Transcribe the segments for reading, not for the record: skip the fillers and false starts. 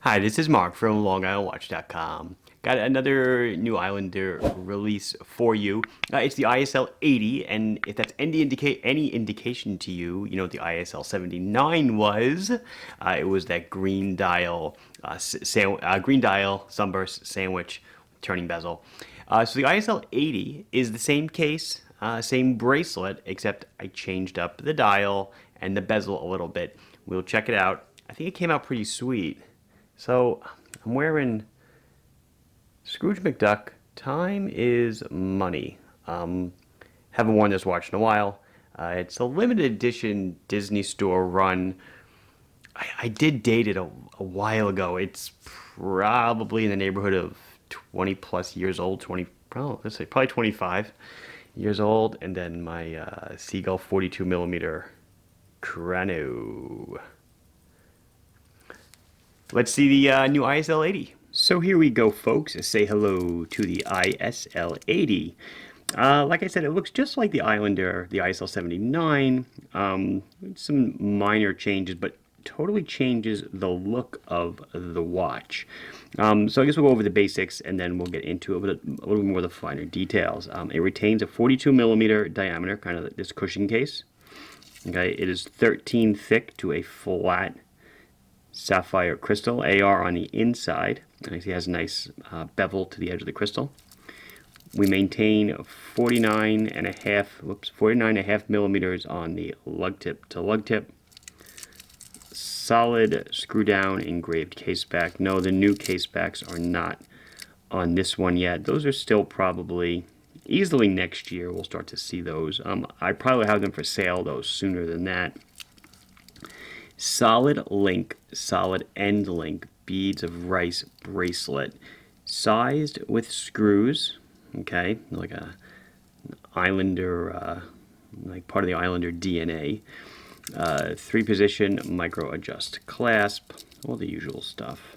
Hi, this is Mark from LongIslandWatch.com. Got another new Islander release for you. It's the ISL-80, and if that's any indication to you, you know what the ISL-79 was. It was that green dial sunburst sandwich turning bezel. So the ISL-80 is the same case, same bracelet, except I changed up the dial and the bezel a little bit. We'll check it out. I think it came out pretty sweet. So I'm wearing Scrooge McDuck. Time is money. Haven't worn this watch in a while. It's a limited edition Disney Store run. I did date it a while ago. It's probably in the neighborhood of 20 plus years old. Let's say probably 25 years old. And then my Seagull 42 millimeter chrono. Let's see the new ISL-80. So here we go, folks. Say hello to the ISL-80. Like I said, it looks just like the Islander, the ISL-79. Some minor changes, but totally changes the look of the watch. So I guess we'll go over the basics, and then we'll get into a little more of the finer details. It retains a 42 millimeter diameter, kind of this cushion case. Okay, it is 13 thick to a flat sapphire crystal, AR on the inside. You see it has a nice bevel to the edge of the crystal. We maintain 49.5 millimeters on the lug tip to lug tip. Solid screw down engraved case back. No, the new case backs are not on this one yet. Those are still probably easily next year. We'll start to see those. I probably have them for sale though sooner than that. Solid link, solid end link, beads of rice bracelet, sized with screws, okay, like an Islander, like part of the Islander DNA. 3-position micro adjust clasp, all the usual stuff.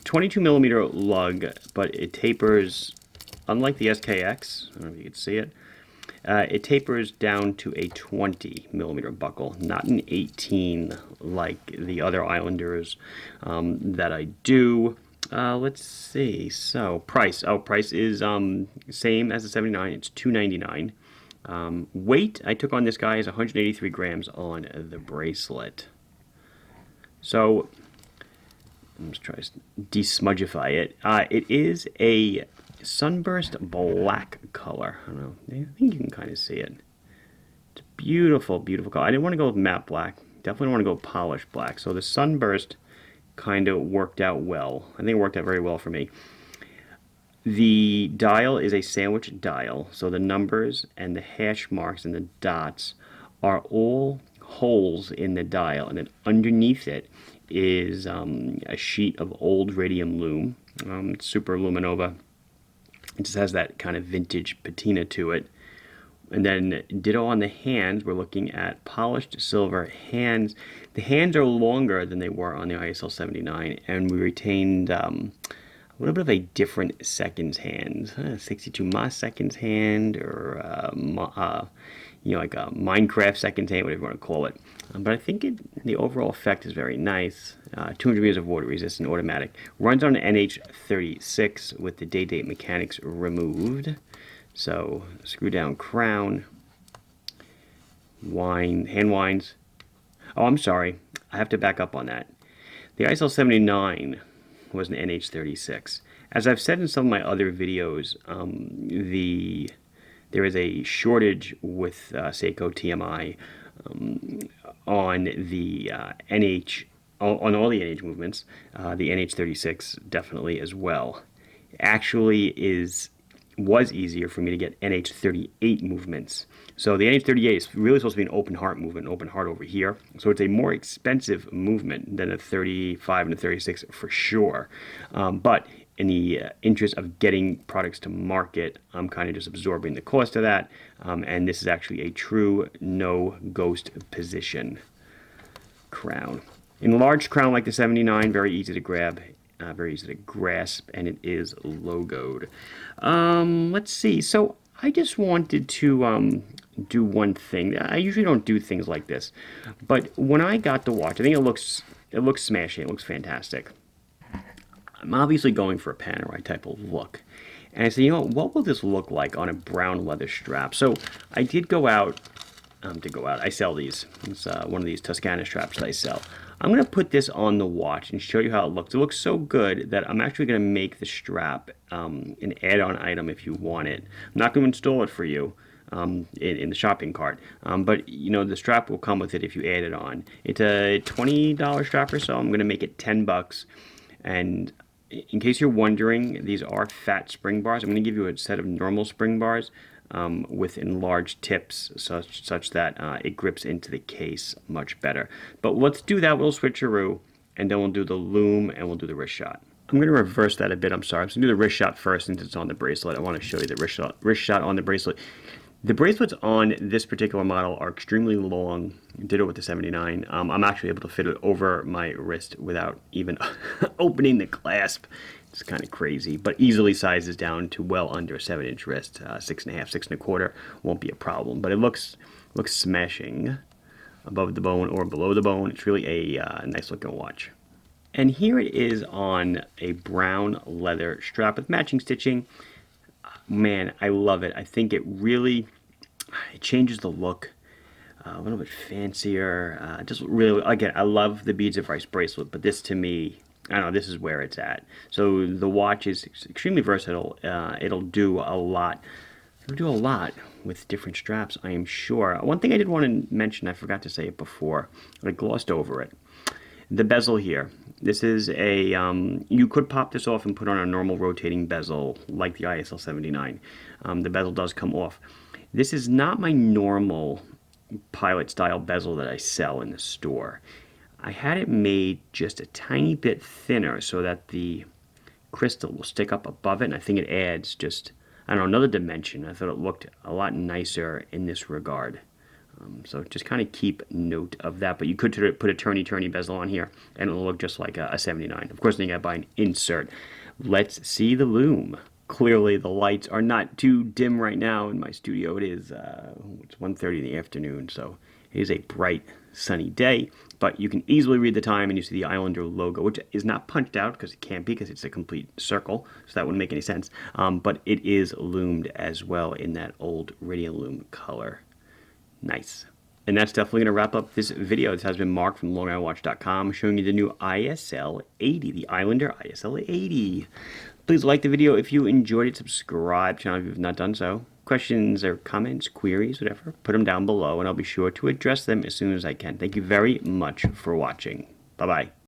22 millimeter lug, but it tapers, unlike the SKX, I don't know if you can see it. It tapers down to a 20 millimeter buckle, not an 18 like the other Islanders that I do. Let's see. So price. Price is same as the 79. It's $2.99. Weight I took on this guy is 183 grams on the bracelet. So let's try to desmudgify it. It is a sunburst black color. I don't know. I think you can kind of see it. It's a beautiful, beautiful color. I didn't want to go with matte black. Definitely want to go polished black. So the sunburst kind of worked out well. I think it worked out very well for me. The dial is a sandwich dial. So the numbers and the hash marks and the dots are all holes in the dial. And then underneath it is a sheet of old radium loom. Super Luminova. It just has that kind of vintage patina to it. And then ditto on the hands, we're looking at polished silver hands. The hands are longer than they were on the ISL-79, and we retained a little bit of a different seconds hand, 62 Mas seconds hand, or like a Minecraft seconds hand, whatever you want to call it. But I think the overall effect is very nice. 200 meters of water resistant, automatic. Runs on an NH36 with the day-date mechanics removed. So screw down crown, hand winds. Oh, I'm sorry. I have to back up on that. The ISL-79 was an NH36. As I've said in some of my other videos, there is a shortage with Seiko TMI on the on all the NH movements. The NH36 definitely as well. Actually was easier for me to get NH38 movements. So the NH38 is really supposed to be an open heart movement, open heart over here. So it's a more expensive movement than a 35 and a 36 for sure. But in the interest of getting products to market, I'm kind of just absorbing the cost of that. And this is actually a true no ghost position crown. Enlarged crown like the 79, very easy to grab. Very easy to grasp, and it is logoed. Let's see. So I just wanted to do one thing. I usually don't do things like this, but when I got the watch, I think it looks It looks smashing. It looks fantastic. I'm obviously going for a Panerai type of look. And I said, you know, what will this look like on a brown leather strap? So I did go out, I sell these. It's one of these Toscana straps that I sell. I'm going to put this on the watch and show you how it looks. It looks so good that I'm actually going to make the strap an add-on item if you want it. I'm not going to install it for you in the shopping cart, but you know, the strap will come with it if you add it on. It's a $20 strap or so. I'm going to make it $10. And in case you're wondering, these are fat spring bars. I'm going to give you a set of normal spring bars with enlarged tips such that it grips into the case much better. But let's do that little switcheroo, and then we'll do the loom and we'll do the wrist shot. I'm going to reverse that a bit. I'm sorry. I'm going to do the wrist shot first since it's on the bracelet. I want to show you the wrist shot on the bracelet. The bracelets on this particular model are extremely long. Ditto with the 79. I'm actually able to fit it over my wrist without even opening the clasp. It's kind of crazy, but easily sizes down to well under a 7-inch wrist. 6.5, 6.25 won't be a problem. But it looks smashing above the bone or below the bone. It's really a nice looking watch. And here it is on a brown leather strap with matching stitching. Man, I love it. I think it changes the look a little bit fancier. Just really, again, I love the beads of rice bracelet, but this to me, I don't know, this is where it's at. So the watch is extremely versatile. It'll do a lot. It'll do a lot with different straps, I am sure. One thing I did want to mention, I forgot to say it before, I glossed over it. The bezel here. This is a, you could pop this off and put on a normal rotating bezel like the ISL-79. The bezel does come off. This is not my normal pilot style bezel that I sell in the store. I had it made just a tiny bit thinner so that the crystal will stick up above it, and I think it adds just, I don't know, another dimension. I thought it looked a lot nicer in this regard. So just kind of keep note of that. But you could put a turny bezel on here, and it'll look just like a 79. Of course, then you got to buy an insert. Let's see the loom. Clearly, the lights are not too dim right now in my studio. It is it's 1:30 in the afternoon, so it is a bright, sunny day. But you can easily read the time, and you see the Islander logo, which is not punched out because it can't be, because it's a complete circle, so that wouldn't make any sense. But it is loomed as well in that old Radial Loom color. Nice. And that's definitely going to wrap up this video. This has been Mark from LongIslandWatch.com showing you the new ISL-80, the Islander ISL-80. Please like the video if you enjoyed it. Subscribe to the channel if you've not done so. Questions or comments, queries, whatever, put them down below and I'll be sure to address them as soon as I can. Thank you very much for watching. Bye-bye.